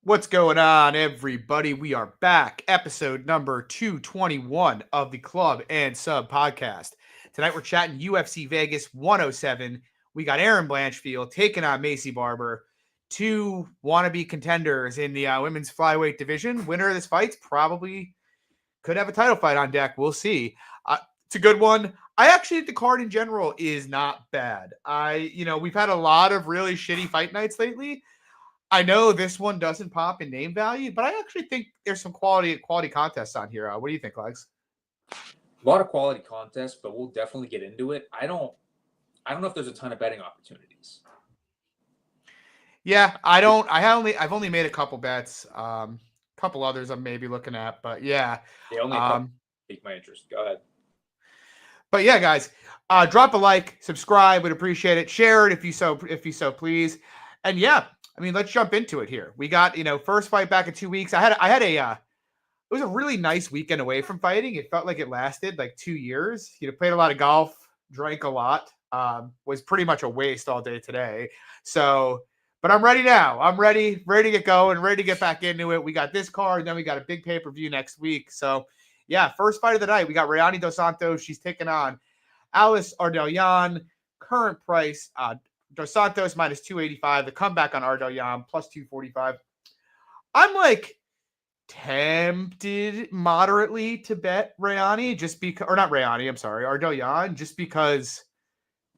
What's going on, everybody? We are back. Episode number 221 of the Club and Sub podcast. Tonight we're chatting UFC Vegas 107. We got Aaron Blanchfield taking on Macy Barber, two wannabe contenders in the women's flyweight division. Winner of this fight probably could have a title fight on deck. We'll see. It's a good one. I actually think the card in general is not bad. We've had a lot of really shitty fight nights lately. I know this one doesn't pop in name value, but I actually think there's some quality contests on here. What do you think, Legs? A lot of quality contests, but we'll definitely get into it. I don't know if there's a ton of betting opportunities. Yeah, I've only made a couple bets. Couple others I'm maybe looking at, but yeah. They only pique my interest. Go ahead. But yeah, guys, drop a like, subscribe, would appreciate it. Share it if you so please. And yeah, I mean, let's jump into it here. We got, first fight back in 2 weeks. It was a really nice weekend away from fighting. It felt like it lasted like 2 years. Played a lot of golf, drank a lot, was pretty much a waste all day today. So, but I'm ready now. I'm ready to get going, ready to get back into it. We got this card, and then we got a big pay-per-view next week. So yeah, first fight of the night. We got Rayani Dos Santos. She's taking on Alice Ardelean. Current price, Dos Santos minus 285. The comeback on Ardelean plus 245. I'm like tempted moderately to bet Rayani Ardelean, just because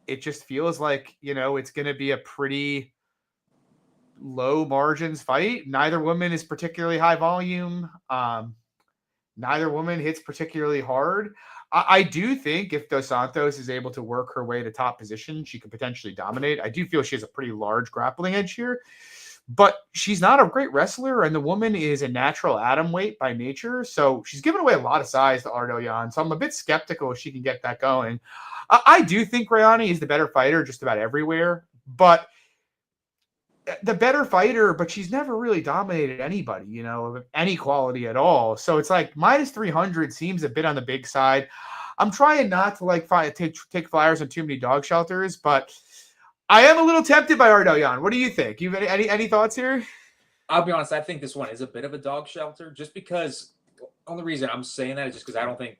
it just feels like, it's going to be a pretty low margins fight. Neither woman is particularly high volume. Neither woman hits particularly hard. I do think if Dos Santos is able to work her way to top position, she could potentially dominate. I do feel she has a pretty large grappling edge here, but she's not a great wrestler, and the woman is a natural atom weight by nature, so she's given away a lot of size to Ardelean, so I'm a bit skeptical if she can get that going. I do think Rayani is the better fighter just about everywhere, but she's never really dominated anybody, of any quality at all. So it's like minus 300 seems a bit on the big side. I'm trying not to take flyers on too many dog shelters, but I am a little tempted by Ardelean. What do you think? You have any thoughts here? I'll be honest. I think this one is a bit of a dog shelter, just because. Only reason I'm saying that is just because I don't think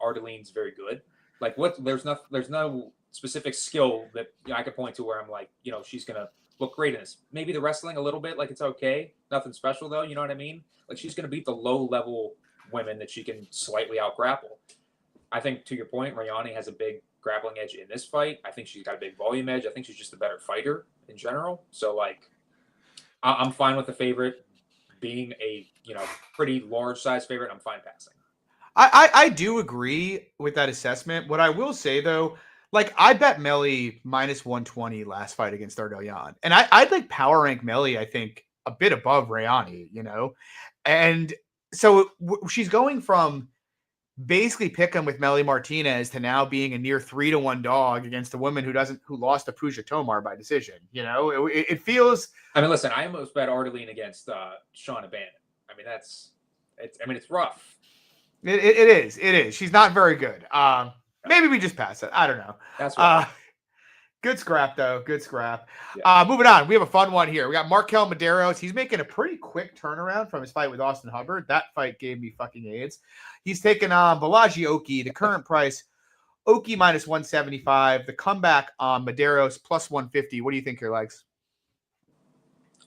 Ardelean's very good. There's no specific skill that I could point to where I'm like, she's gonna look great in this. Maybe the wrestling a little bit, it's okay. Nothing special though, you know what I mean? She's going to beat the low-level women that she can slightly out-grapple. I think, to your point, Rayani has a big grappling edge in this fight. I think she's got a big volume edge. I think she's just a better fighter in general. So, I'm fine with the favorite being a, pretty large-size favorite. I'm fine passing. I do agree with that assessment. What I will say, though, I bet Melly minus 120 last fight against Ardelean. And I'd power rank Melly, I think, a bit above Rayani, And so she's going from basically picking with Melly Martinez to now being a near 3-1 dog against a woman who lost to Puja Tomar by decision. It feels. I mean, listen, I almost bet Ardelean against Shauna Bannon. I mean, it's rough. It is. She's not very good. Maybe we just pass it. I don't know. That's right. Good scrap, though. Good scrap. Yeah. Moving on. We have a fun one here. We got Markel Maderos. He's making a pretty quick turnaround from his fight with Austin Hubbard. That fight gave me fucking AIDS. He's taking on Balaji Oki. The current price, Oki minus 175. The comeback on Maderos plus 150. What do you think here, Legs?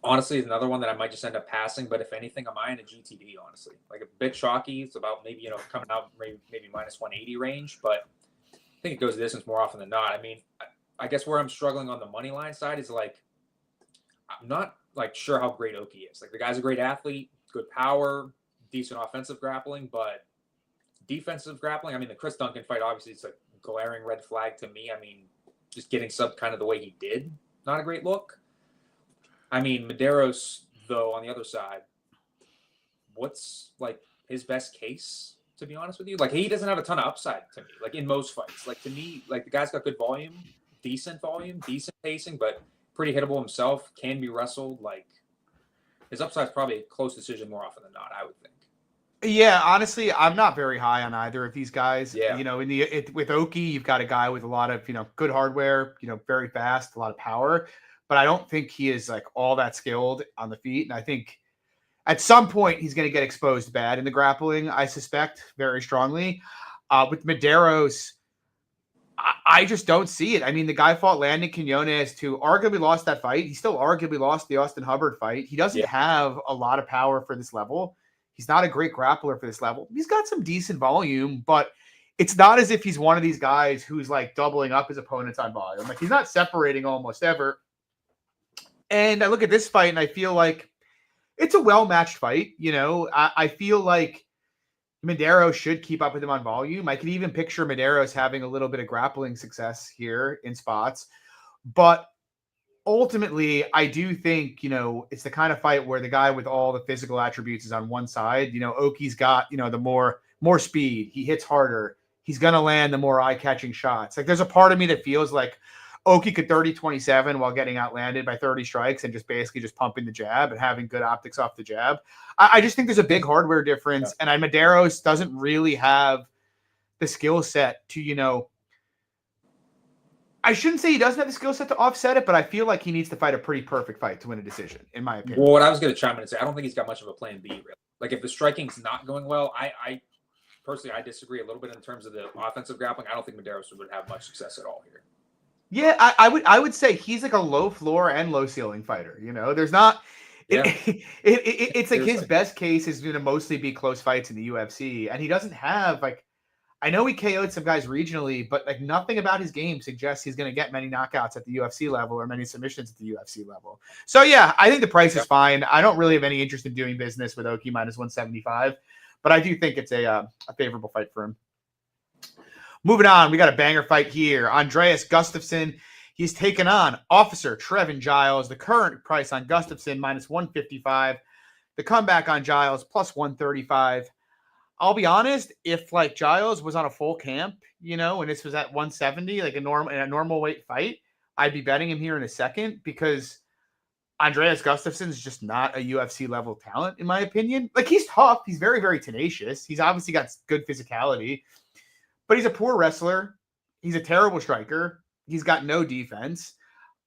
Honestly, another one that I might just end up passing, but if anything, I'm eyeing a GTD, honestly. A bit chalky. It's about maybe, coming out maybe minus 180 range, but I think it goes the distance more often than not. I mean, I guess where I'm struggling on the money line side is I'm not sure how great Oki is. The guy's a great athlete, good power, decent offensive grappling, but defensive grappling, I mean, the Chris Duncan fight, obviously it's a glaring red flag to me. I mean, just getting subbed kind of the way he did, not a great look. I mean, Maderos, though, on the other side, what's his best case? To be honest with you, he doesn't have a ton of upside to me. In most fights, to me, the guy's got good volume, decent pacing, but pretty hittable himself. Can be wrestled. His upside's probably a close decision more often than not, I would think. Yeah, honestly, I'm not very high on either of these guys. Yeah. With Oki, you've got a guy with a lot of good hardware, very fast, a lot of power, but I don't think he is all that skilled on the feet, and I think At some point, he's going to get exposed bad in the grappling, I suspect, very strongly. With Maderos, I just don't see it. I mean, the guy fought Landon Quinones, who arguably lost that fight. He still arguably lost the Austin Hubbard fight. He doesn't have a lot of power for this level. He's not a great grappler for this level. He's got some decent volume, but it's not as if he's one of these guys who's like doubling up his opponents on volume. Like, he's not separating almost ever. And I look at this fight and I feel like it's a well-matched fight. You know, I feel like Maderos should keep up with him on volume. I can even picture Maderos having a little bit of grappling success here in spots. But ultimately, I do think, you know, it's the kind of fight where the guy with all the physical attributes is on one side. You know, Oki's got, you know, the more speed. He hits harder. He's going to land the more eye-catching shots. Like, there's a part of me that feels like Oki could 30-27 while getting outlanded by 30 strikes and just basically just pumping the jab and having good optics off the jab. I just think there's a big hardware difference, and Maderos doesn't really have the skill set to, you know, I shouldn't say he doesn't have the skill set to offset it, but I feel like he needs to fight a pretty perfect fight to win a decision, in my opinion. Well, what I was going to chime in and say, I don't think he's got much of a plan B, really. Like, if the striking's not going well, I personally, I disagree a little bit in terms of the offensive grappling. I don't think Maderos would have much success at all here. Yeah, I would say he's like a low floor and low ceiling fighter. You know, there's not. It's like his best case is going to mostly be close fights in the UFC, and he doesn't have like. I know he KO'd some guys regionally, but like nothing about his game suggests he's going to get many knockouts at the UFC level or many submissions at the UFC level. So yeah, I think the price is fine. I don't really have any interest in doing business with Oki minus 175, but I do think it's a favorable fight for him. Moving on, we got a banger fight here. Andreas Gustafsson, he's taken on Officer Trevin Giles. The current price on Gustafsson, minus 155. The comeback on Giles, plus 135. I'll be honest, if like Giles was on a full camp, you know, and this was at 170, like in a normal weight fight, I'd be betting him here in a second because Andreas Gustafsson is just not a UFC level talent, in my opinion. Like, he's tough. He's very, very tenacious. He's obviously got good physicality. But he's a poor wrestler. He's a terrible striker. He's got no defense.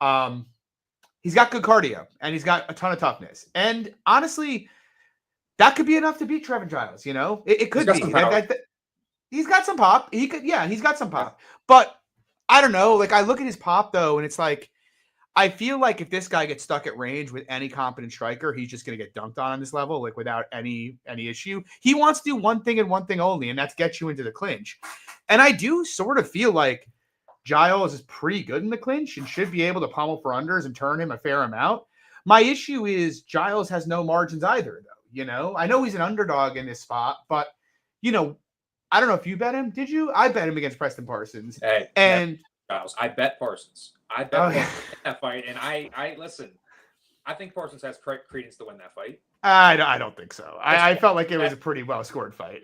He's got good cardio, and he's got a ton of toughness. And honestly, that could be enough to beat Trevin Giles. You know, it could be. He's got some pop. He's got some pop. But I don't know. Like, I look at his pop though, and it's like, I feel like if this guy gets stuck at range with any competent striker, he's just going to get dunked on this level, like without any issue. He wants to do one thing and one thing only, and that's get you into the clinch. And I do sort of feel like Giles is pretty good in the clinch and should be able to pummel for unders and turn him a fair amount. My issue is Giles has no margins either, though. You know, I know he's an underdog in this spot, but, you know, I don't know if you bet him. Did you? I bet him against Preston Parsons. Hey, and Giles, I bet Parsons. I bet Parsons in that fight, and I listen. I think Parsons has credence to win that fight. I don't think so. I felt like it was a pretty well scored fight.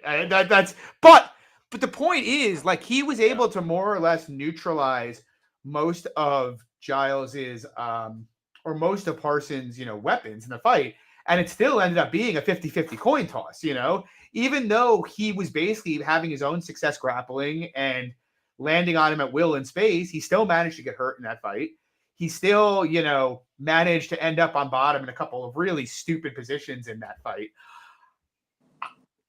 But the point is, like, he was able to more or less neutralize most of Giles's or most of Parsons, you know, weapons in the fight, and it still ended up being a 50-50 coin toss. You know, even though he was basically having his own success grappling and landing on him at will in space, he still managed to get hurt in that fight. He still, you know, managed to end up on bottom in a couple of really stupid positions in that fight.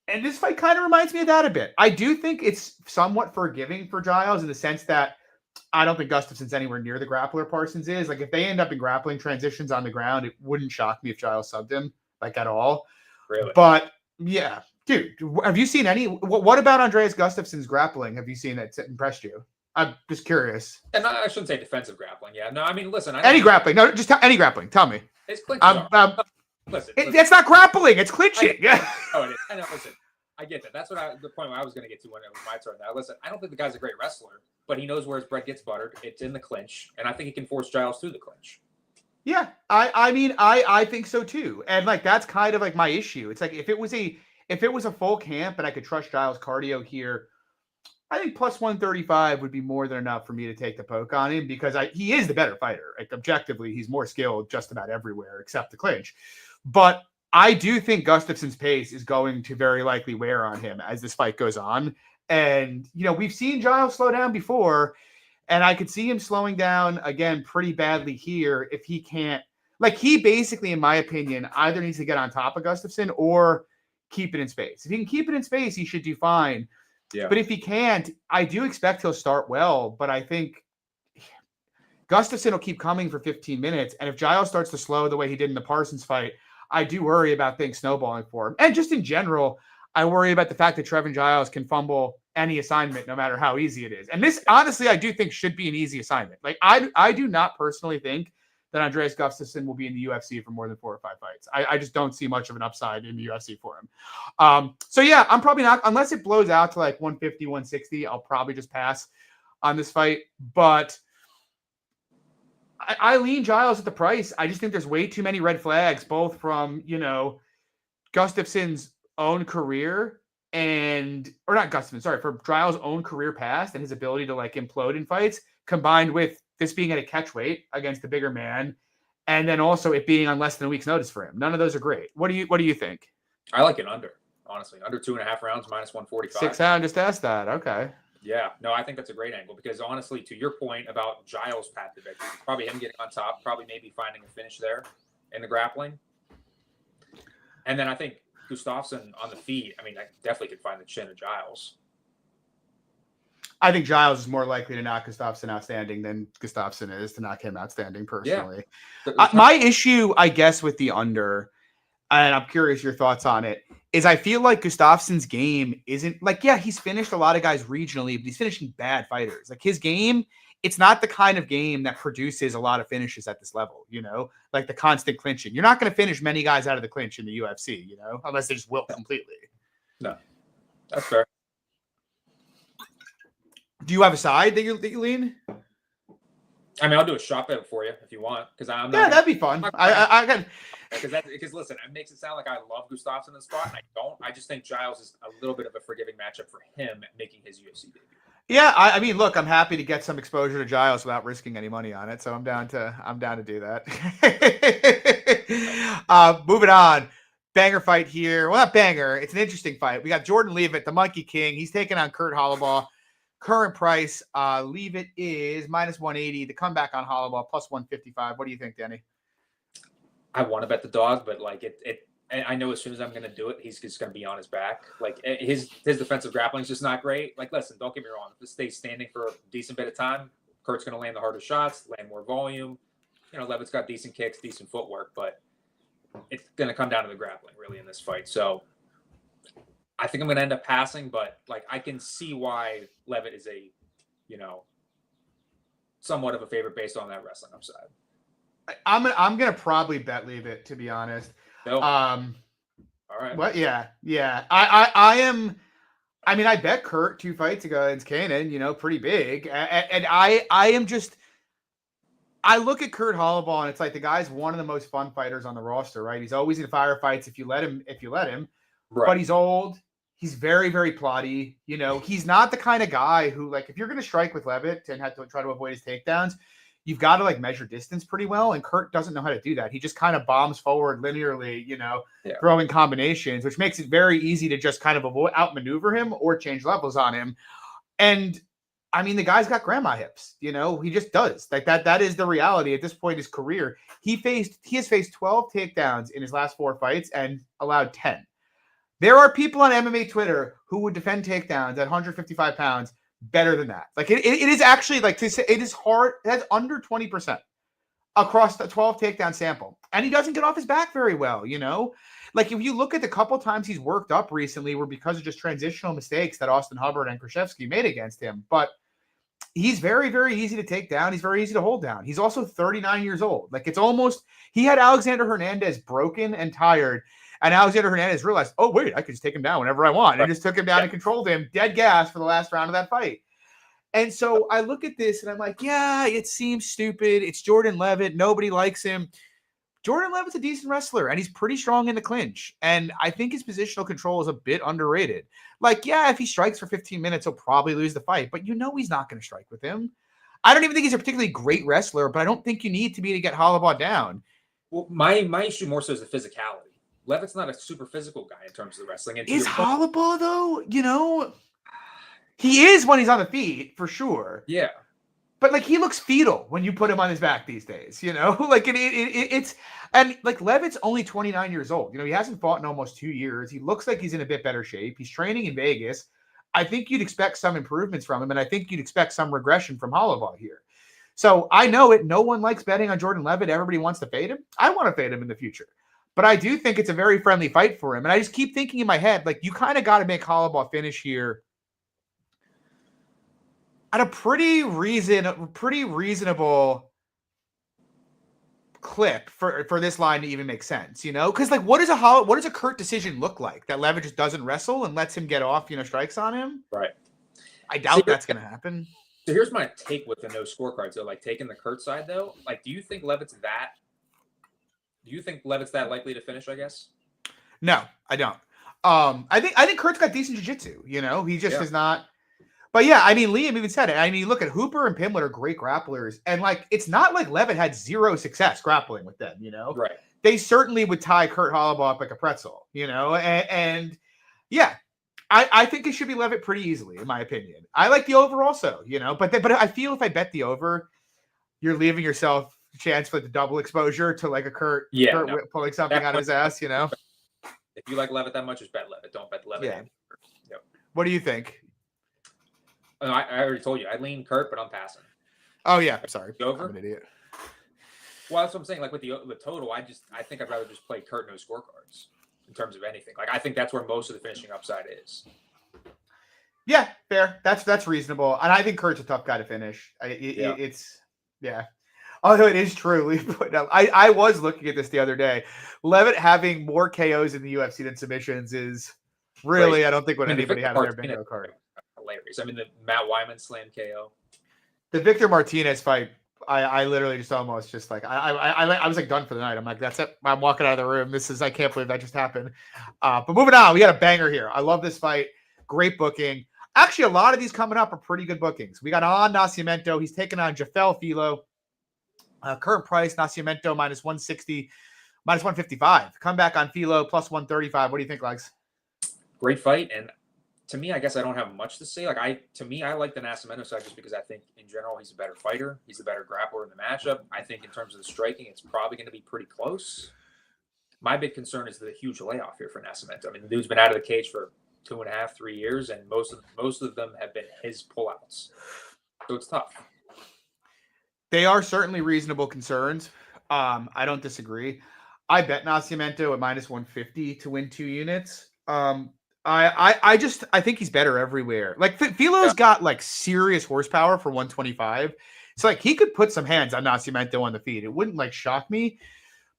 And this fight kind of reminds me of that a bit. I do think it's somewhat forgiving for Giles in the sense that I don't think Gustafsson's anywhere near the grappler Parsons is. Like, if they end up in grappling transitions on the ground, it wouldn't shock me if Giles subbed him, like, at all. Really? But, yeah. Dude, have you seen any? What about Andreas Gustafsson's grappling? Have you seen that impressed you? I'm just curious. And I shouldn't say defensive grappling. Yeah, no, I mean, listen. Any grappling? No, just any grappling. Tell me. It's clinching. Listen. It's not grappling. It's clinching. Yeah. Oh, it is. I know. Listen, I get that. That's the point I was going to get to when it was my turn. Now, listen, I don't think the guy's a great wrestler, but he knows where his bread gets buttered. It's in the clinch, and I think he can force Giles through the clinch. Yeah, I mean, I think so too. And like, that's kind of like my issue. It's like if it was a full camp and I could trust Giles' cardio here, I think plus 135 would be more than enough for me to take the poke on him because he is the better fighter. Like, objectively, he's more skilled just about everywhere except the clinch. But I do think Gustafsson's pace is going to very likely wear on him as this fight goes on. And, you know, we've seen Giles slow down before, and I could see him slowing down again pretty badly here if he can't Like, he basically, in my opinion, either needs to get on top of Gustafsson or keep it in space. If he can keep it in space, he should do fine. Yeah. But if he can't, I do expect he'll start well. But I think Gustafsson will keep coming for 15 minutes. And if Giles starts to slow the way he did in the Parsons fight, I do worry about things snowballing for him. And just in general, I worry about the fact that Trevin Giles can fumble any assignment, no matter how easy it is. And this, honestly, I do think should be an easy assignment. Like, I do not personally think that Andreas Gustafsson will be in the UFC for more than 4 or 5 fights. I just don't see much of an upside in the UFC for him. So yeah, I'm probably not, unless it blows out to like 150, 160, I'll probably just pass on this fight. But I lean Giles at the price. I just think there's way too many red flags, both from, Gustafsson's own career or not Gustafsson, sorry, for Giles' own career past and his ability to like implode in fights, combined with this being at a catch weight against the bigger man, and then also it being on less than a week's notice for him. None of those are great. What do you think? I like an under, honestly. Under 2.5 rounds, minus 145. 6 round, just asked that. Okay. Yeah, no, I think that's a great angle because honestly, to your point about Giles' path to victory, probably him getting on top, probably maybe finding a finish there in the grappling. And then I think Gustafsson on the feet, I definitely could find the chin of Giles. I think Giles is more likely to knock Gustafsson out standing than Gustafsson is to knock him out standing, personally. Yeah. My issue, I guess, with the under, and I'm curious your thoughts on it, is I feel like Gustafsson's game isn't like, yeah, he's finished a lot of guys regionally, but he's finishing bad fighters. Like, his game, it's not the kind of game that produces a lot of finishes at this level, like the constant clinching. You're not going to finish many guys out of the clinch in the UFC, unless they just wilt completely. No, that's fair. Do you have a side that you lean? I'll do a shot bet for you if you want, because I'm not. Yeah, that'd be fun. I got because listen, it makes it sound like I love Gustafsson in the spot, and I don't. I just think Giles is a little bit of a forgiving matchup for him making his UFC debut. Yeah, I mean, look, I'm happy to get some exposure to Giles without risking any money on it, so I'm down to do that. Moving on, banger fight here. Well, not banger. It's an interesting fight. We got Jordan Leavitt, the Monkey King. He's taking on Kurt Holla. Current price, Leavitt is minus 180. The comeback on Holla plus 155. What do you think, Danny? I want to bet the dog, but like it. I know as soon as I'm going to do it, he's just going to be on his back. Like, his defensive grappling is just not great. Like, listen, don't get me wrong. If this stays standing for a decent bit of time, Kurt's going to land the harder shots, land more volume. Leavitt's got decent kicks, decent footwork, but it's going to come down to the grappling really in this fight. So I think I'm going to end up passing, but like, I can see why Leavitt is a, somewhat of a favorite based on that wrestling upside. I'm gonna probably bet Leavitt, to be honest. Nope. All right. What? Yeah. I am. I mean, I bet Kurt 2 fights ago against Kanan, pretty big, and I am just. I look at Kurt Holla, and it's like the guy's one of the most fun fighters on the roster, right? He's always in firefights if you let him. Right. But he's old. He's very, very plotty. He's not the kind of guy who, like, if you're going to strike with Leavitt and have to try to avoid his takedowns, you've got to like measure distance pretty well. And Kurt doesn't know how to do that. He just kind of bombs forward linearly, throwing combinations, which makes it very easy to just kind of outmaneuver him or change levels on him. And I mean, the guy's got grandma hips, he just does. Like that is the reality at this point in his career. He has faced 12 takedowns in his last 4 fights and allowed 10. There are people on MMA Twitter who would defend takedowns at 155 pounds better than that. Like it is actually like to say it is hard. That's under 20% across the 12 takedown sample. And he doesn't get off his back very well, Like if you look at the couple times he's worked up recently were because of just transitional mistakes that Austin Hubbard and Krzyzewski made against him. But he's very, very easy to take down. He's very easy to hold down. He's also 39 years old. Like he had Alexander Hernandez broken and tired. And Alexander Hernandez realized, oh, wait, I can just take him down whenever I want. And just took him down and controlled him dead gas for the last round of that fight. And so I look at this and I'm like, yeah, it seems stupid. It's Jordan Leavitt. Nobody likes him. Jordan Leavitt's a decent wrestler, and he's pretty strong in the clinch. And I think his positional control is a bit underrated. Like, yeah, if he strikes for 15 minutes, he'll probably lose the fight. But he's not going to strike with him. I don't even think he's a particularly great wrestler, but I don't think you need to be to get Holla down. Well, my issue more so is the physicality. Leavitt's not a super physical guy in terms of the wrestling. Is Holla though? He is when he's on the feet for sure. Yeah, but like he looks fetal when you put him on his back these days, like it's, and like Leavitt's only 29 years old. He hasn't fought in almost 2 years. He looks like he's in a bit better shape. He's training in Vegas. I think you'd expect some improvements from him, and I think you'd expect some regression from Holla here. So I know it. No one likes betting on Jordan Leavitt. Everybody wants to fade him. I want to fade him in the future. But I do think it's a very friendly fight for him. And I just keep thinking in my head, like, you kind of got to make Holla finish here at a pretty reasonable clip for this line to even make sense, Because like, what does a Kurt decision look like? That Leavitt just doesn't wrestle and lets him get off, strikes on him? Right. I doubt that's going to happen. So here's my take with the no scorecards. So like taking the Kurt side though, like, do you think Leavitt's that likely to finish, I guess? No, I don't. I think Kurt's got decent jiu-jitsu, he just is not. But yeah, I mean, Liam even said it. I mean, look at Hooper and Pimlet are great grapplers. And like, it's not like Leavitt had zero success grappling with them, Right. They certainly would tie Kurt Holla up like a pretzel, and yeah, I think it should be Leavitt pretty easily, in my opinion. I like the over also, but I feel if I bet the over, you're leaving yourself a chance for the double exposure to like a Kurt pulling something out of his ass, If you like Leavitt that much, just bet Leavitt. Don't bet Leavitt. Yeah. Yep. What do you think? I already told you. I lean Kurt, but I'm passing. Oh yeah, sorry. Over? I'm an idiot. Well, that's what I'm saying. Like with the total, I think I'd rather just play Kurt no scorecards in terms of anything. Like I think that's where most of the finishing upside is. Yeah, fair. That's reasonable, and I think Kurt's a tough guy to finish. It's Although it is true, I was looking at this the other day. Leavitt having more KOs in the UFC than submissions is really, I don't think what anybody had on their bingo card. Hilarious. I mean, the Matt Wyman slam KO. The Victor Martinez fight, I literally just almost just like I was like done for the night. I'm like, that's it. I'm walking out of the room. I can't believe that just happened. But moving on, we got a banger here. I love this fight. Great booking. Actually, a lot of these coming up are pretty good bookings. We got on Nascimento. He's taking on Jafel Filelo. Current price, Nascimento minus 160, minus 155. Comeback on Filelo plus 135. What do you think, Legs? Great fight. And to me, I guess I don't have much to say. Like I like the Nascimento side just because I think in general he's a better fighter. He's a better grappler in the matchup. I think in terms of the striking, it's probably going to be pretty close. My big concern is the huge layoff here for Nascimento. I mean, the dude's been out of the cage for 2.5, 3 years, and most of them have been his pullouts. So it's tough. They are certainly reasonable concerns. I don't disagree. I bet Nascimento at minus 150 to win 2 units. I think he's better everywhere. Like Filo's got like serious horsepower for 125. So like he could put some hands on Nascimento on the feet. It wouldn't like shock me.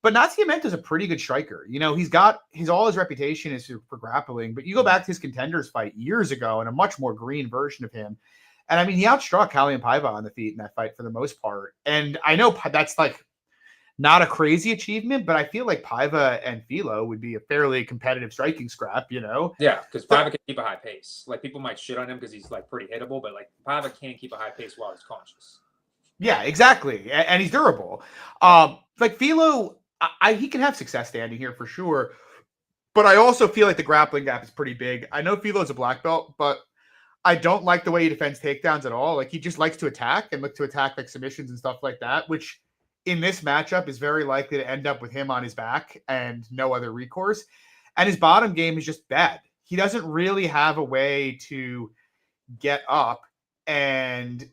But Nascimento's a pretty good striker. All his reputation is for grappling. But you go back to his Contenders fight years ago and a much more green version of him. And I mean, he outstruck Kalian Paiva on the feet in that fight for the most part. And I know that's like not a crazy achievement, but I feel like Paiva and Filelo would be a fairly competitive striking scrap, Yeah, because Paiva can keep a high pace. Like people might shit on him because he's like pretty hittable, but like Paiva can't keep a high pace while he's conscious. Yeah, exactly. And he's durable. Like Filelo, he can have success standing here for sure. But I also feel like the grappling gap is pretty big. I know Filo's a black belt, but I don't like the way he defends takedowns at all. Like he just likes to attack and look to attack like submissions and stuff like that, which in this matchup is very likely to end up with him on his back and no other recourse. And his bottom game is just bad. He doesn't really have a way to get up and,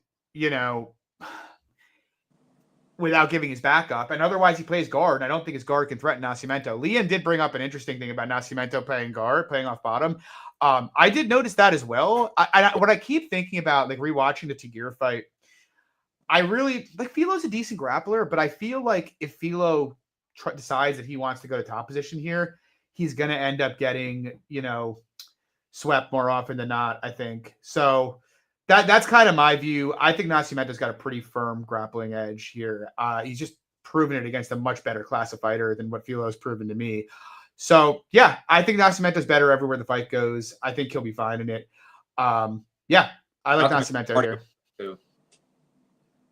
without giving his back up. And otherwise he plays guard. And I don't think his guard can threaten Nascimento. Liam did bring up an interesting thing about Nascimento playing guard, playing off bottom. I did notice that as well. What I keep thinking about, like rewatching the Tagir fight, I really like Filo's a decent grappler, but I feel like if Filelo decides that he wants to go to top position here, he's going to end up getting, swept more often than not, I think. So that's kind of my view. I think Nascimento's got a pretty firm grappling edge here. He's just proven it against a much better class of fighter than what Filo's proven to me. So, yeah, I think Nascimento's better everywhere the fight goes. I think he'll be fine in it. I like Nascimento here. Too.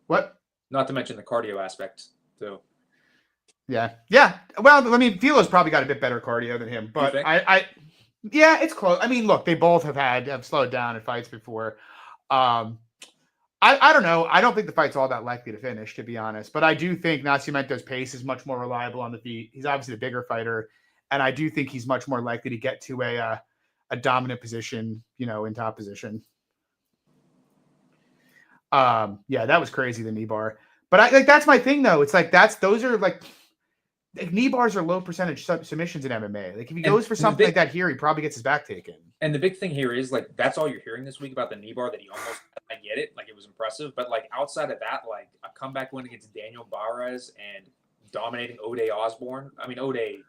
What? Not to mention the cardio aspect, too. Yeah. Well, I mean, Filo's probably got a bit better cardio than him, but yeah, it's close. I mean, look, they both have slowed down in fights before. I don't know. I don't think the fight's all that likely to finish, to be honest. But I do think Nascimento's pace is much more reliable on the feet. He's obviously the bigger fighter, and I do think he's much more likely to get to a dominant position, in top position. Yeah, that was crazy, the knee bar. But that's my thing though. It's like those are like knee bars are low percentage submissions in MMA. Like if he goes for something like that here, he probably gets his back taken. And the big thing here is like that's all you're hearing this week about the knee bar that he almost. I get it, like it was impressive, but like outside of that, like a comeback win against Daniel Barres and dominating Ode Osborne. I mean, Ode.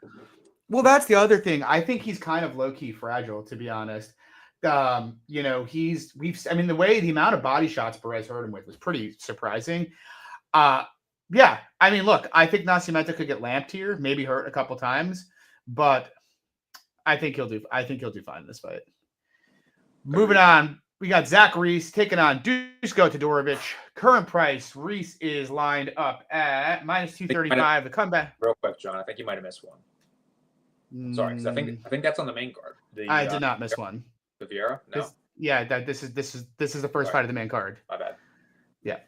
Well, that's the other thing. I think he's kind of low key fragile, to be honest. The way the amount of body shots Perez hurt him with was pretty surprising. Yeah, I mean, look, I think Nascimento could get lamped here, maybe hurt a couple times, but I think he'll do fine in this fight. Moving on, we got Zach Reese taking on Dusko Tadorovic. Current price, Reese is lined up at -235. The comeback. Real quick, John, I think you might have missed one. Sorry, because I think that's on the main card. I did not miss one. The Vieira? No. This is the first fight of the main card. My bad. Yeah.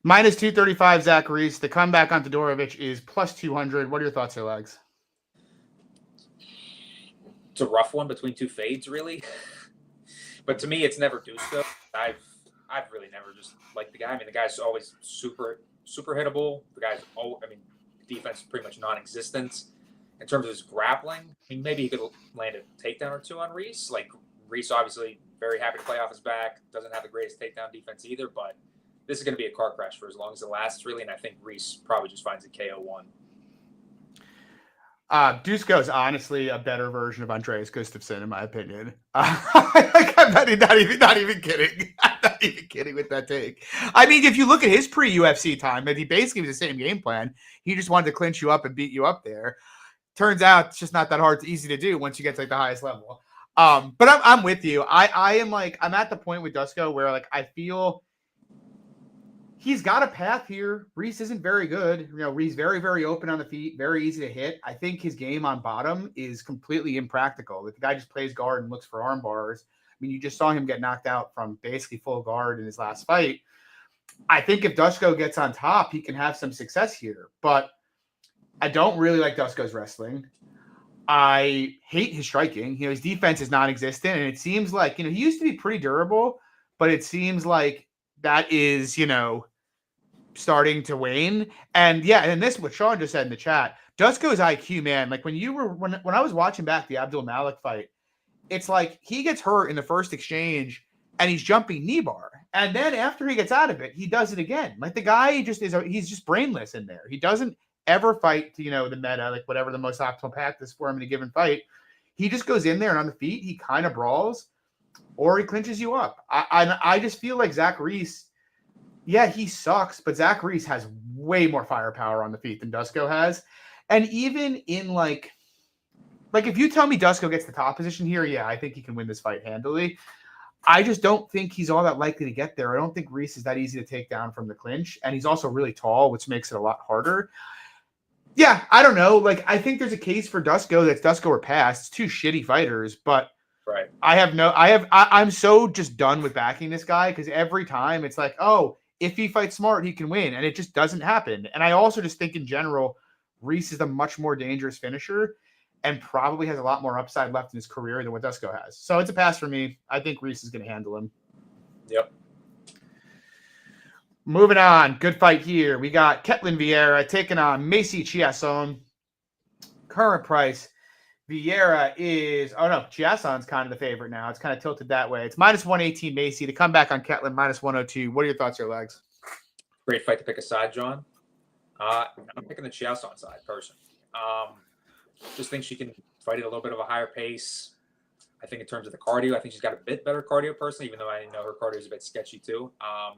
-235, Zach Reese. The comeback on Tadorovic is +200. What are your thoughts here, Legs? It's a rough one between two fades, really. But to me, it's never Dusko. I've really never just liked the guy. I mean, the guy's always super hittable. The guy's defense is pretty much non-existent. In terms of his grappling, I mean, maybe he could land a takedown or two on Reese. Like Reese, obviously, very happy to play off his back. Doesn't have the greatest takedown defense either, but this is going to be a car crash for as long as it lasts, really. And I think Reese probably just finds a KO1. Dusko is honestly a better version of Andreas Gustafsson, in my opinion. I'm not even kidding. I'm not even kidding with that take. I mean, if you look at his pre-UFC time, he basically was the same game plan. He just wanted to clinch you up and beat you up there. Turns out it's just not that easy to do once you get to like the highest level. But I'm with you. I'm at the point with Dusko where like I feel he's got a path here. Reese isn't very good. Reese very, very open on the feet, very easy to hit. I think his game on bottom is completely impractical. If the guy just plays guard and looks for arm bars, I mean, you just saw him get knocked out from basically full guard in his last fight. I think if Dusko gets on top, he can have some success here. But I don't really like Dusko's wrestling. I hate his striking. His defense is non-existent, and it seems like, he used to be pretty durable, but it seems like that is, starting to wane. And yeah, and this what Sean just said in the chat, Dusko's IQ, man, like when I was watching back the Abdul Malik fight, it's like he gets hurt in the first exchange and he's jumping knee bar. And then after he gets out of it, he does it again. Like the guy he's just brainless in there. He doesn't ever fight to, the meta, like whatever the most optimal path is for him in a given fight. He just goes in there and on the feet, he kind of brawls or he clinches you up. I just feel like Zach Reese, yeah, he sucks, but Zach Reese has way more firepower on the feet than Dusko has. And even in like if you tell me Dusko gets the top position here, yeah, I think he can win this fight handily. I just don't think he's all that likely to get there. I don't think Reese is that easy to take down from the clinch. And he's also really tall, which makes it a lot harder. Yeah, I don't know. Like, I think there's a case for Dusko that's Dusko or past. It's two shitty fighters, but right. I'm so just done with backing this guy because every time it's like, oh, if he fights smart, he can win. And it just doesn't happen. And I also just think in general, Reese is a much more dangerous finisher and probably has a lot more upside left in his career than what Dusko has. So it's a pass for me. I think Reese is going to handle him. Yep. Moving on. Good fight here. We got Ketlin Vieira taking on Macy Chasson. Current price. Vieira is, Chasson's kind of the favorite now. It's kind of tilted that way. It's -118 Macy. To come back on Ketlin, -102. What are your thoughts here, Legs? Great fight to pick a side, John. I'm picking the Chasson side, personally. Just think she can fight at a little bit of a higher pace. I think in terms of the cardio, I think she's got a bit better cardio personally, even though I know her cardio is a bit sketchy too. I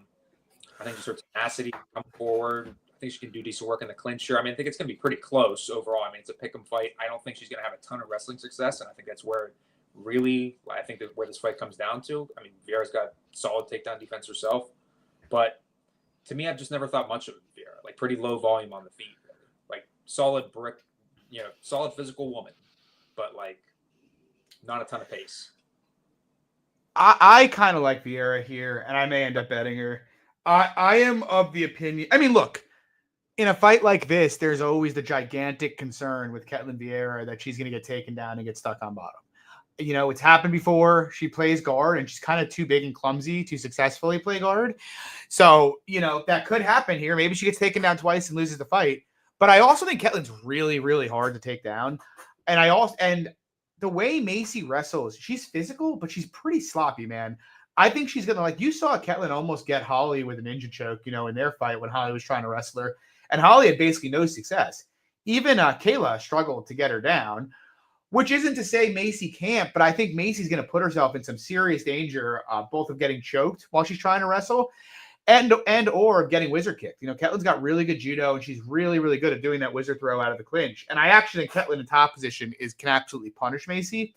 think just her tenacity come forward. I think she can do decent work in the clincher. I mean, I think it's going to be pretty close overall. I mean, it's a pick 'em fight. I don't think she's going to have a ton of wrestling success, and I think that's where where this fight comes down to. I mean, Vieira's got solid takedown defense herself, but to me, I've just never thought much of Vieira. Like pretty low volume on the feet, like solid brick, solid physical woman, but like not a ton of pace. I kind of like Vieira here, and I may end up betting her. I am of the opinion. I mean, look, in a fight like this, there's always the gigantic concern with Ketlin Vieira that she's going to get taken down and get stuck on bottom. You know, it's happened before. She plays guard and she's kind of too big and clumsy to successfully play guard. So, you know, that could happen here. Maybe she gets taken down twice and loses the fight. But I also think Ketlin's really, really hard to take down. And the way Macy wrestles, she's physical, but she's pretty sloppy, man. I think she's gonna, like, you saw Ketlin almost get Holly with a ninja choke, you know, in their fight when Holly was trying to wrestle her, and Holly had basically no success. Even Kayla struggled to get her down, which isn't to say Macy can't, but I think Macy's going to put herself in some serious danger, both of getting choked while she's trying to wrestle and or of getting wizard kicked. You know, Ketlin's got really good judo, and she's really, really good at doing that wizard throw out of the clinch. And I actually think Ketlin in top position can absolutely punish Macy.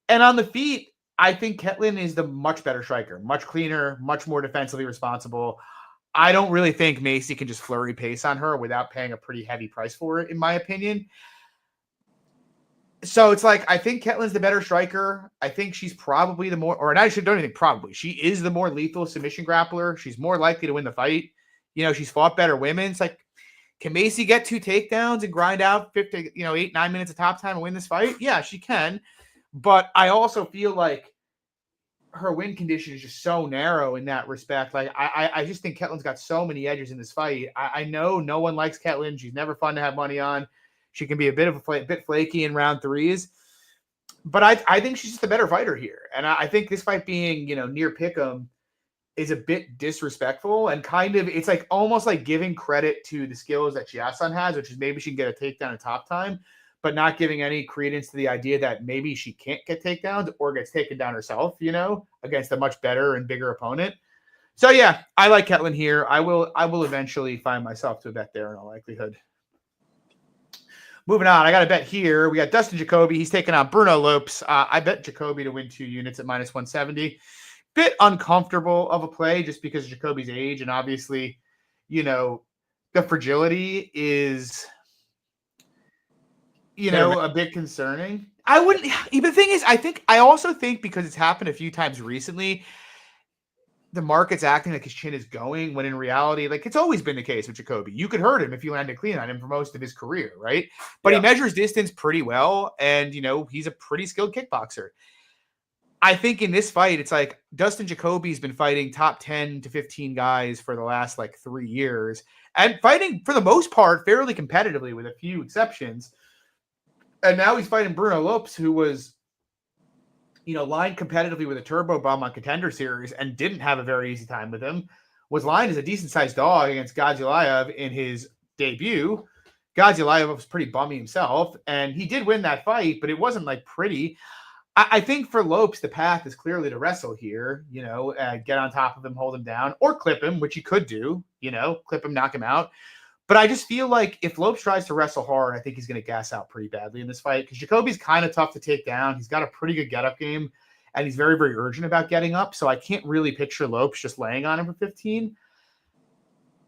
And on the feet, I think Ketlin is the much better striker, much cleaner, much more defensively responsible. I don't really think Macy can just flurry pace on her without paying a pretty heavy price for it, in my opinion. So it's like, I think Ketlin's the better striker. I think she's probably the more, or I should don't even think probably. She is the more lethal submission grappler. She's more likely to win the fight. You know, she's fought better women. It's like, can Macy get 2 takedowns and grind out 50, 8, 9 minutes of top time and win this fight? Yeah, she can. But I also feel like her win condition is just so narrow in that respect. Like, I just think Ketlin's got so many edges in this fight. I know no one likes Ketlin. She's never fun to have money on. She can be a bit flaky in round 3s, but I think she's just a better fighter here. And I think this fight being, near pick'em is a bit disrespectful and kind of, it's like almost like giving credit to the skills that Chasson has, which is maybe she can get a takedown at top time, but not giving any credence to the idea that maybe she can't get takedowns or gets taken down herself, against a much better and bigger opponent. So yeah, I like Ketlin here. I will eventually find myself to a bet there in all likelihood. Moving on, I got a bet here. We got Dustin Jacobe. He's taking on Bruno Lopes. I bet Jacobe to win 2 units at minus 170. Bit uncomfortable of a play just because of Jacobe's age. And obviously, the fragility is, a bit concerning. I wouldn't, the thing is, I also think because it's happened a few times recently, the market's acting like his chin is going, when in reality, like, it's always been the case with Jacobe. You could hurt him if you landed clean on him for most of his career, right? But He measures distance pretty well, and, he's a pretty skilled kickboxer. I think in this fight, it's like Dustin Jacobe's been fighting top 10 to 15 guys for the last, 3 years, and fighting, for the most part, fairly competitively with a few exceptions. And now he's fighting Bruno Lopes, who was lined competitively with a turbo bomb on Contender Series and didn't have a very easy time with him, was lined as a decent-sized dog against Gazilayev in his debut. Gazilayev was pretty bummy himself, and he did win that fight, but it wasn't, pretty. I think for Lopes, the path is clearly to wrestle here, get on top of him, hold him down, or clip him, which he could do, clip him, knock him out. But I just feel like if Lopes tries to wrestle hard, I think he's going to gas out pretty badly in this fight because Jacobe's kind of tough to take down. He's got a pretty good get-up game, and he's very, very urgent about getting up. So I can't really picture Lopes just laying on him for 15.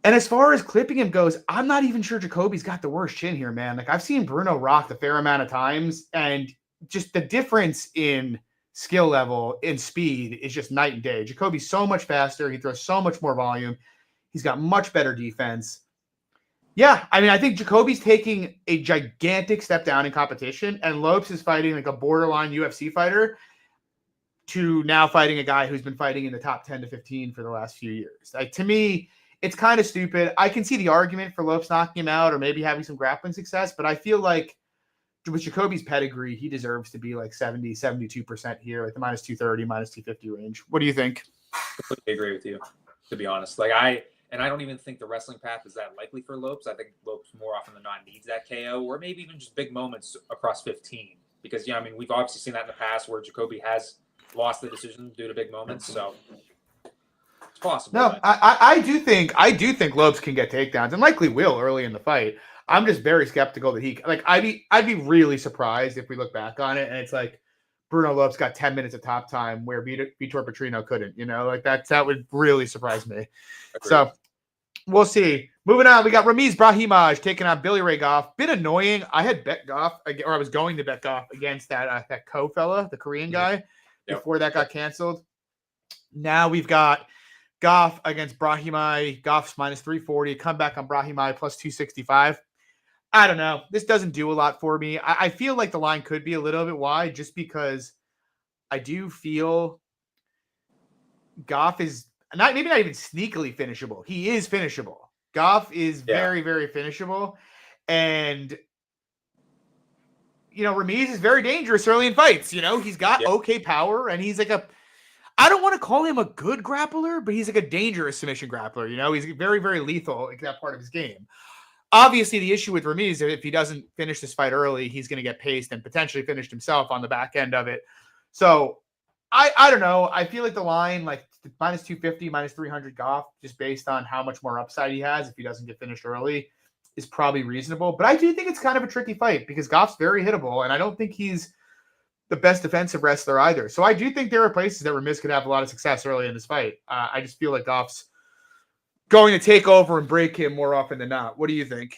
And as far as clipping him goes, I'm not even sure Jacobe's got the worst chin here, man. Like, I've seen Bruno rock a fair amount of times, and just the difference in skill level, in speed, is just night and day. Jacobe's so much faster. He throws so much more volume. He's got much better defense. Yeah, I mean, I think Jacobe's taking a gigantic step down in competition, and Lopes is fighting like a borderline UFC fighter to now fighting a guy who's been fighting in the top 10 to 15 for the last few years. Like, to me, it's kind of stupid. I can see the argument for Lopes knocking him out or maybe having some grappling success, but I feel like with Jacobe's pedigree, he deserves to be like 70, 72% here, like the minus 230, minus 250 range. What do you think? Completely agree with you, to be honest. And I don't even think the wrestling path is that likely for Lopes. I think Lopes more often than not needs that KO or maybe even just big moments across 15. Because, we've obviously seen that in the past where Jacobe has lost the decision due to big moments. So it's possible. No, I do think Lopes can get takedowns and likely will early in the fight. I'm just very skeptical that I'd be really surprised if we look back on it and it's like Bruno Lopes got 10 minutes of top time where Vitor Petrino couldn't, that would really surprise me. Agreed. So we'll see. Moving on, we got Ramiz Brahimage taking on Billy Ray Goff. Bit annoying. I had bet Goff, or I was going to bet Goff against that Ko fella, the Korean guy, before that got canceled. Now we've got Goff against Brahimage. Goff's minus 340. Comeback on Brahimage plus 265. I don't know. This doesn't do a lot for me. I feel like the line could be a little bit wide just because I do feel Goff is maybe not even sneakily finishable. He is finishable. Goff is very, very finishable. And, Reese is very dangerous early in fights. He's got okay power, and he's like I don't want to call him a good grappler, but he's like a dangerous submission grappler. He's very, very lethal in that part of his game. Obviously, the issue with Reese is if he doesn't finish this fight early, he's going to get paced and potentially finished himself on the back end of it. So I don't know. I feel like the line, like minus 250, minus 300 Goff, just based on how much more upside he has if he doesn't get finished early, is probably reasonable. But I do think it's kind of a tricky fight because Goff's very hittable, and I don't think he's the best defensive wrestler either. So I do think there are places that Reese could have a lot of success early in this fight. I just feel like Goff's going to take over and break him more often than not. What do you think?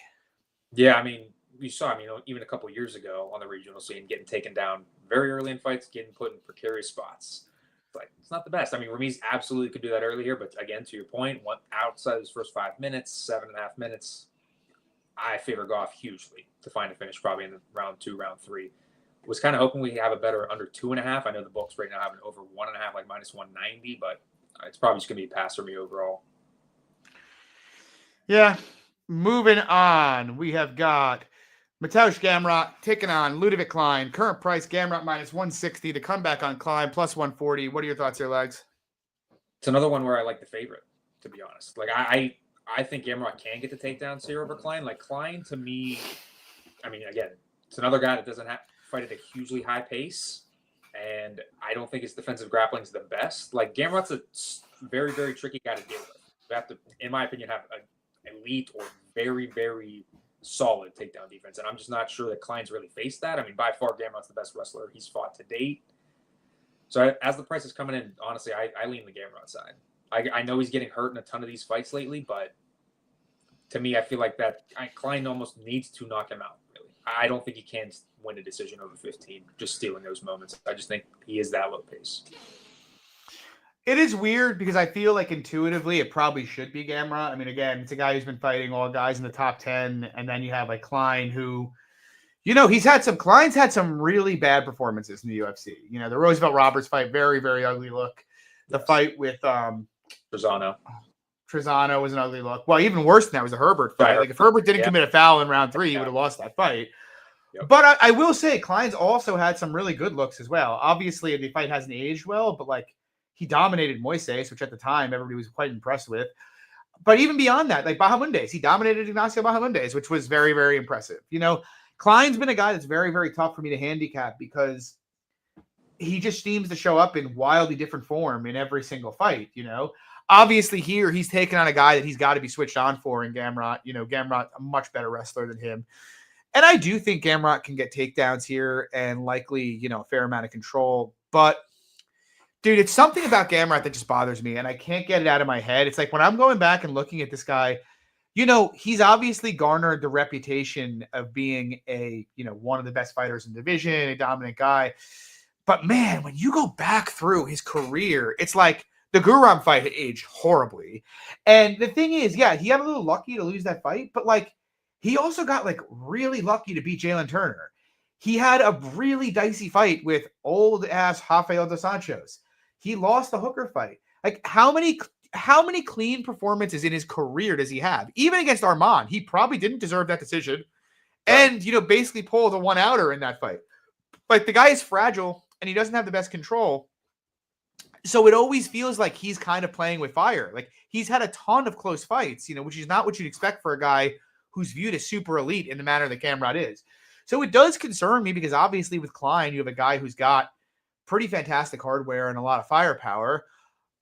Yeah, I mean, you saw him, even a couple years ago on the regional scene, getting taken down very early in fights, getting put in precarious spots. It's not the best. I mean, Reese absolutely could do that earlier, but again, to your point, outside his first 5 minutes, 7.5 minutes, I favor Goff hugely to find a finish probably in round 2, round 3. Was kind of hoping we have a better under 2.5. I know the books right now have an over 1.5, like minus 190, but it's probably just going to be a pass for me overall. Yeah. Moving on, we have got Mateusz Gamrot taking on Leavitt Klein. Current price, Gamrot minus 160. The comeback on Klein plus 140. What are your thoughts here, Legs? It's another one where I like the favorite, to be honest. Like, I think Gamrot can get the takedowns here over Klein. Like, Klein, to me, I mean, again, it's another guy that doesn't fight at a hugely high pace, and I don't think his defensive grappling is the best. Like, Gamrot's a very, very tricky guy to deal with. You have to, in my opinion, have an elite or very, very solid takedown defense, and I'm just not sure that Klein's really faced that. I mean, by far, Gamrot's the best wrestler he's fought to date. So as the price is coming in, honestly, I lean the Gamrot side. I know he's getting hurt in a ton of these fights lately, but to me, I feel like Klein almost needs to knock him out, really. I don't think he can win a decision over 15, just stealing those moments. I just think he is that low pace. It is weird because I feel like intuitively it probably should be Gamrot. I mean, again, it's a guy who's been fighting all guys in the top 10, and then you have like Klein who, Klein's had some really bad performances in the UFC. The Roosevelt Roberts fight, very, very ugly look. The fight with Trezano was an ugly look. Well, even worse than that was the Herbert fight. Like if Herbert didn't commit a foul in round 3, he would have lost that fight. Yep. But I will say Klein's also had some really good looks as well. Obviously, the fight hasn't aged well, but like he dominated Moises, which at the time everybody was quite impressed with. But even beyond that, like Bahamundes, he dominated Ignacio Bahamundes, which was very, very impressive. Klein's been a guy that's very, very tough for me to handicap because he just seems to show up in wildly different form in every single fight, Obviously here he's taken on a guy that he's got to be switched on for in Gamrot. Gamrot, a much better wrestler than him. And I do think Gamrot can get takedowns here and likely, a fair amount of control. But, dude, it's something about Gamrot that just bothers me, and I can't get it out of my head. It's like when I'm going back and looking at this guy, he's obviously garnered the reputation of being one of the best fighters in the division, a dominant guy. But, man, when you go back through his career, it's like the Guram fight had aged horribly. And the thing is, yeah, he got a little lucky to lose that fight, but, like, he also got, like, really lucky to beat Jalen Turner. He had a really dicey fight with old-ass Rafael dos Anjos. He lost the Hooker fight. Like, how many clean performances in his career does he have? Even against Armand, he probably didn't deserve that decision. And, basically pulled a one-outer in that fight. Like, the guy is fragile, and he doesn't have the best control. So it always feels like he's kind of playing with fire. Like, he's had a ton of close fights, which is not what you'd expect for a guy who's viewed as super elite in the manner that Gamrot is. So it does concern me because obviously with Klein, you have a guy who's got pretty fantastic hardware and a lot of firepower.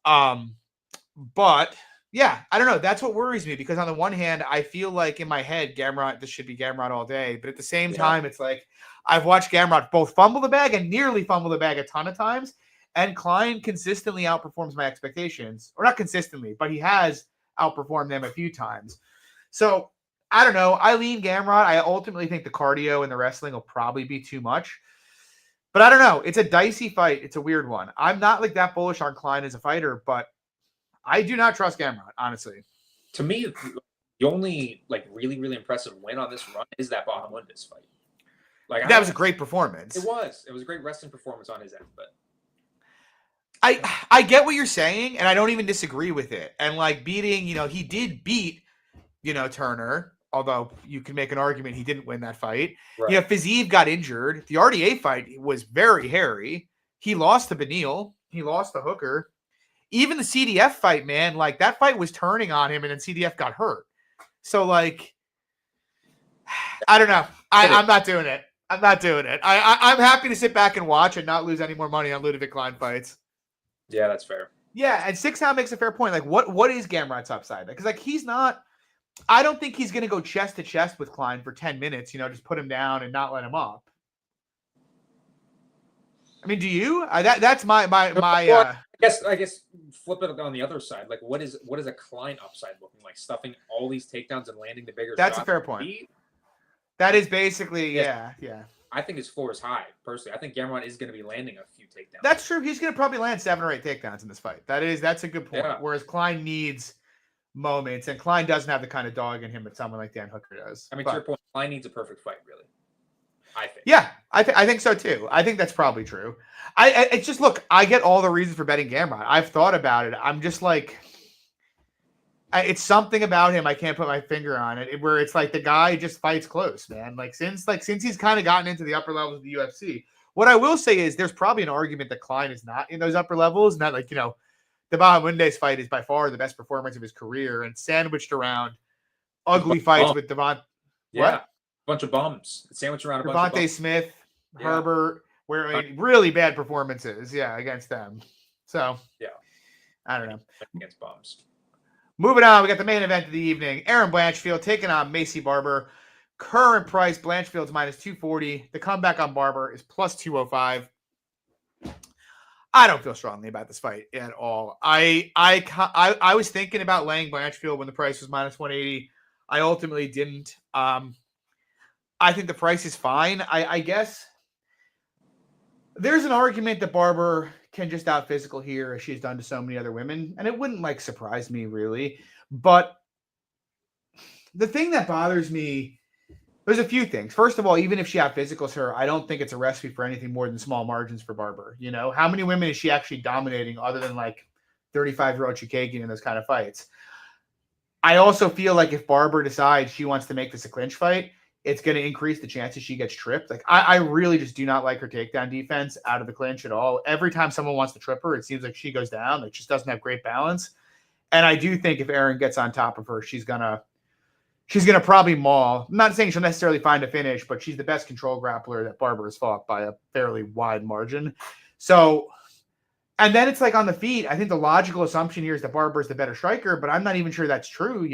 But yeah, I don't know. That's what worries me because on the one hand, I feel like in my head, this should be Gamrot all day. But at the same time, it's like I've watched Gamrot both fumble the bag and nearly fumble the bag a ton of times. And Klein consistently outperforms my expectations. Or not consistently, but he has outperformed them a few times. So I don't know. I lean Gamrot. I ultimately think the cardio and the wrestling will probably be too much. But I don't know. It's a dicey fight. It's a weird one. I'm not like that bullish on Klein as a fighter, but I do not trust Gamrot, honestly. To me, the only like really, really impressive win on this run is that Bahamundes fight. Like that was a great performance. It was a great wrestling performance on his end, but I get what you're saying, and I don't even disagree with it. And like beating, he did beat, Turner, although you can make an argument he didn't win that fight. right. Fiziev got injured. The RDA fight was very hairy. He lost to Benil. He lost to Hooker. Even the CDF fight, man, like that fight was turning on him, and then CDF got hurt. So like, I don't know. I'm not doing it. I'm not doing it. I'm happy to sit back and watch and not lose any more money on Ludovic Klein fights. Yeah, that's fair. Yeah, and 6-Hound makes a fair point. Like, what is Gamrot's upside? Because like he's not. I don't think he's going to go chest to chest with Klein for 10 minutes. Just put him down and not let him up. I mean, do you? That's my. Well, I guess flip it on the other side. Like, what is a Klein upside looking like? Stuffing all these takedowns and landing the bigger. That's a fair point. That is basically yeah. I think his floor is high. Personally, I think Gamrot is going to be landing a few takedowns. That's true. He's going to probably land 7 or 8 takedowns in this fight. That's a good point. Yeah. Whereas Klein needs moments, and Klein doesn't have the kind of dog in him that someone like Dan Hooker does. I mean, to your point, Klein needs a perfect fight, really. I think. Yeah, I think so too. I think that's probably true. It's just look. I get all the reasons for betting Gamrot. I've thought about it. I'm just like, it's something about him. I can't put my finger on it. Where it's like the guy just fights close, man. Since he's kind of gotten into the upper levels of the UFC. What I will say is there's probably an argument that Klein is not in those upper levels. Not like the Bahamundes fight is by far the best performance of his career, and sandwiched around ugly fights with Devon. Yeah. What? Bunch of bums. Sandwich around a bunch of Devontae bums. Smith, Herbert, where really bad performances, against them. So, I don't know. Against bums. Moving on, we got the main event of the evening. Aaron Blanchfield taking on Macy Barber. Current price, Blanchfield's minus 240. The comeback on Barber is plus 205. I don't feel strongly about this fight at all. I was thinking about laying Blanchfield when the price was minus 180. I ultimately didn't. I think the price is fine. I guess there's an argument that Barber can just out physical here as she's done to so many other women. And it wouldn't surprise me really. But the thing that bothers me, there's a few things. First of all, even if she out physicals her, I don't think it's a recipe for anything more than small margins for Barber. How many women is she actually dominating other than 35-year-old Chukagian in those kind of fights? I also feel like if Barber decides she wants to make this a clinch fight, it's going to increase the chances she gets tripped. I really just do not like her takedown defense out of the clinch at all. Every time someone wants to trip her, it seems like she goes down. Just doesn't have great balance. And I do think if Aaron gets on top of her, she's gonna probably maul. I'm not saying she'll necessarily find a finish, but she's the best control grappler that Barber has fought by a fairly wide margin. So, and then it's on the feet. I think the logical assumption here is that Barber is the better striker, but I'm not even sure that's true.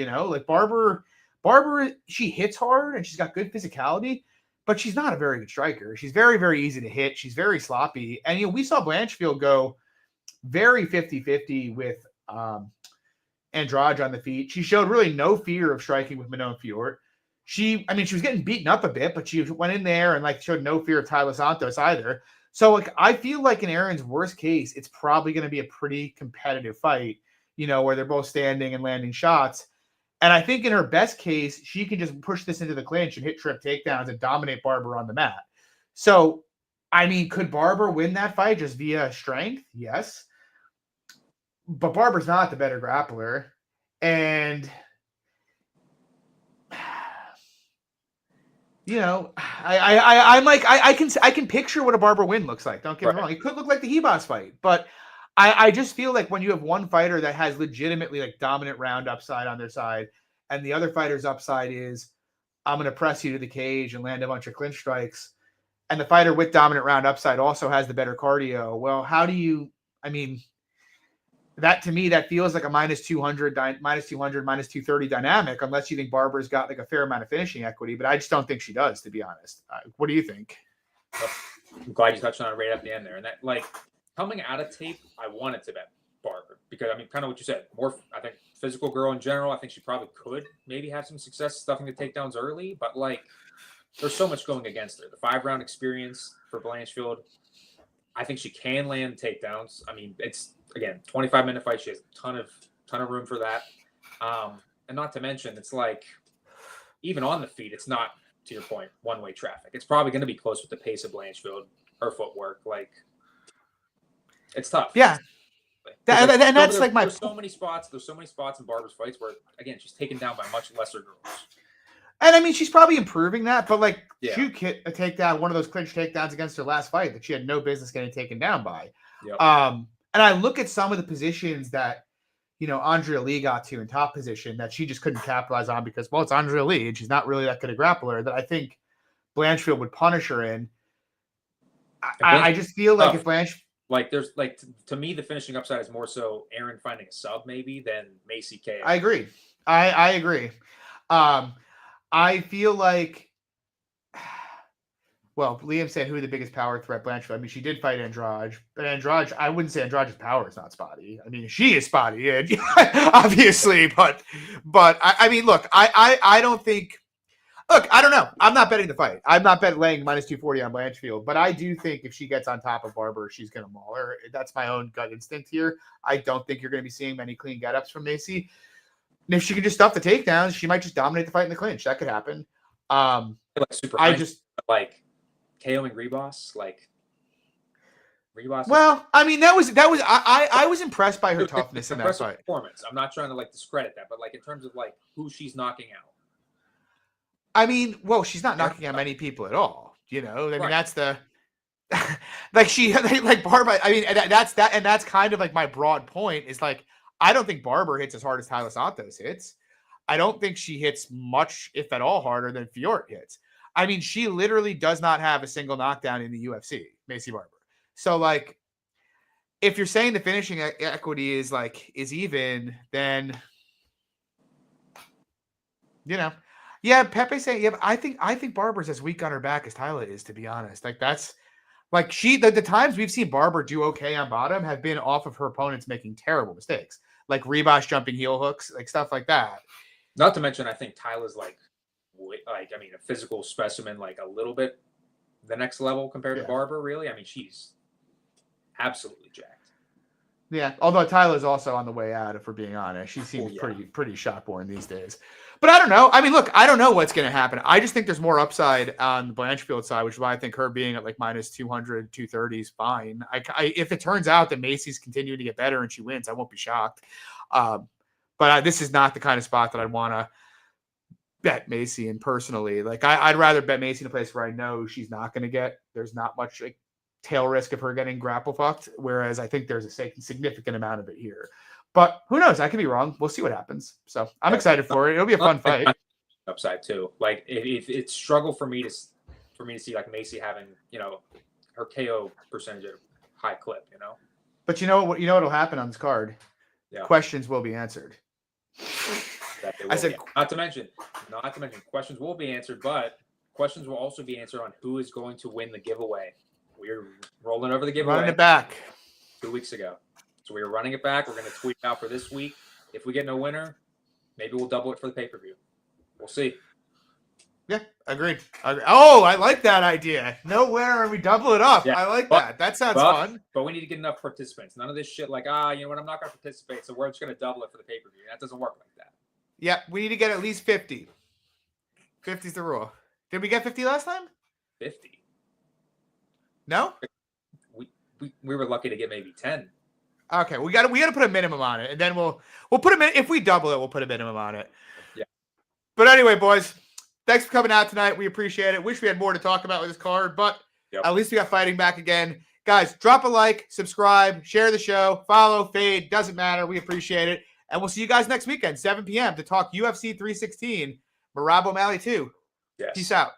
Barber, she hits hard and she's got good physicality, but she's not a very good striker. She's very, very easy to hit. She's very sloppy. And, we saw Blanchfield go very 50-50 with Andrade on the feet. She showed really no fear of striking with Manon Fiort. She was getting beaten up a bit, but she went in there and showed no fear of Tyler Santos either. So I feel like in Aaron's worst case, it's probably going to be a pretty competitive fight, where they're both standing and landing shots. And I think in her best case, she can just push this into the clinch and hit trip takedowns and dominate Barber on the mat. So, could Barber win that fight just via strength? Yes. But Barber's not the better grappler. And, I can picture what a Barber win looks like. Don't get me wrong. It could look like the Hebos fight, but I just feel like when you have one fighter that has legitimately dominant round upside on their side, and the other fighter's upside is, I'm going to press you to the cage and land a bunch of clinch strikes, and the fighter with dominant round upside also has the better cardio. Well, how do you? That to me, that feels like a minus 200, minus 230 dynamic, unless you think Barber's got a fair amount of finishing equity, but I just don't think she does, to be honest. What do you think? I'm glad you touched on it right at the end there, and that coming out of tape, I wanted to bet Barber because kind of what you said. More, I think, physical girl in general. I think she probably could maybe have some success stuffing the takedowns early, but there's so much going against her. The 5-round experience for Blanchfield, I think she can land takedowns. It's again 25-minute fight. She has a ton ton of room for that. And not to mention, it's like, even on the feet, it's not, to your point, one-way traffic. It's probably going to be close with the pace of Blanchfield, her footwork. Like, it's tough. Yeah. And that's like my. There's so many spots in Barber's fights where, again, she's taken down by much lesser girls. And I mean, she's probably improving that, but like, Yeah. she hit a takedown, one of those clinch takedowns against her last fight that she had no business getting taken down by. Yep. And I look at some of the positions that, Andrea Lee got to in top position that she just couldn't capitalize on because, well, it's Andrea Lee and she's not really that good a grappler, that I think Blanchfield would punish her in. I just feel like if Blanche. Like, there's like, to me, the finishing upside is more so Aaron finding a sub maybe than Macy KO. I agree. I agree. I feel like, well, Liam said who the biggest power threat Blanchfield. I mean, she did fight Andrade, but Andrade, I wouldn't say Andrade's power is not spotty. I mean, she is spotty, obviously, but I mean, look, I don't think. Look, I don't know. I'm not betting the fight. I'm not laying minus 240 on Blanchfield, but I do think if she gets on top of Barber, she's going to maul her. That's my own gut instinct here. I don't think you're going to be seeing many clean get-ups from Macy. And if she can just stuff the takedowns, she might just dominate the fight in the clinch. That could happen. Like super I just like KOing Rebos, like Rebos. Well, I mean, that was I was impressed by her toughness in that fight. Performance. I'm not trying to like discredit that, but like in terms of like who she's knocking out. I mean, well, she's not knocking out many people at all. I mean, Right. that's the like Barber. I mean, that's kind of like my broad point is like, I don't think Barber hits as hard as Tyler Santos hits. I don't think she hits much, if at all, harder than Fiort hits. I mean, she literally does not have a single knockdown in the UFC, Macy Barber. So like, if you're saying the finishing equity is even, then yeah, Pepe saying, yeah, but I think Barber's as weak on her back as Tyler is, to be honest. Like, that's like the times we've seen Barber do okay on bottom have been off of her opponents making terrible mistakes, like Rebosh jumping heel hooks, like stuff like that. Not to mention, I think Tyler's a physical specimen, like a little bit the next level compared to Barber, really. I mean, she's absolutely jacked. Yeah, although Tyler's also on the way out, if we're being honest. She seems pretty shot-born these days. But I don't know. I mean, look, I don't know what's going to happen. I just think there's more upside on the Blanchfield side, which is why I think her being at like minus 200, 230 is fine. If it turns out that Macy's continuing to get better and she wins, I won't be shocked. But this is not the kind of spot that I'd want to bet Macy in personally. Like, I'd rather bet Macy in a place where I know she's not going to there's not much like tail risk of her getting grapple fucked, whereas I think there's a significant amount of it here. But who knows? I could be wrong. We'll see what happens. So I'm excited for it. It'll be a fun fight. Upside too. Like if it's struggle for me to see like Macy having her KO percentage at a high clip. But you know what'll happen on this card? Yeah. Questions will be answered. I said not to mention questions will be answered, but questions will also be answered on who is going to win the giveaway. We're rolling over the giveaway. Running it back 2 weeks ago. So we were running it back. We're going to tweet it out for this week. If we get no winner, maybe we'll double it for the pay-per-view. We'll see. Yeah, agreed. Oh, I like that idea. No winner and we double it up. Yeah, I like that. That sounds fun. But we need to get enough participants. None of this shit like, you know what, I'm not going to participate, so we're just going to double it for the pay-per-view. That doesn't work like that. Yeah, we need to get at least 50. 50's the rule. Did we get 50 last time? 50. No? We were lucky to get maybe 10. Okay, we got to put a minimum on it, and then we'll put if we double it, we'll put a minimum on it. Yeah. But anyway, boys, thanks for coming out tonight. We appreciate it. Wish we had more to talk about with this card, but at least we got fighting back again. Guys, drop a like, subscribe, share the show, follow, fade, doesn't matter. We appreciate it, and we'll see you guys next weekend, 7 p.m. to talk UFC 316, Merab O'Malley 2. Yes. Peace out.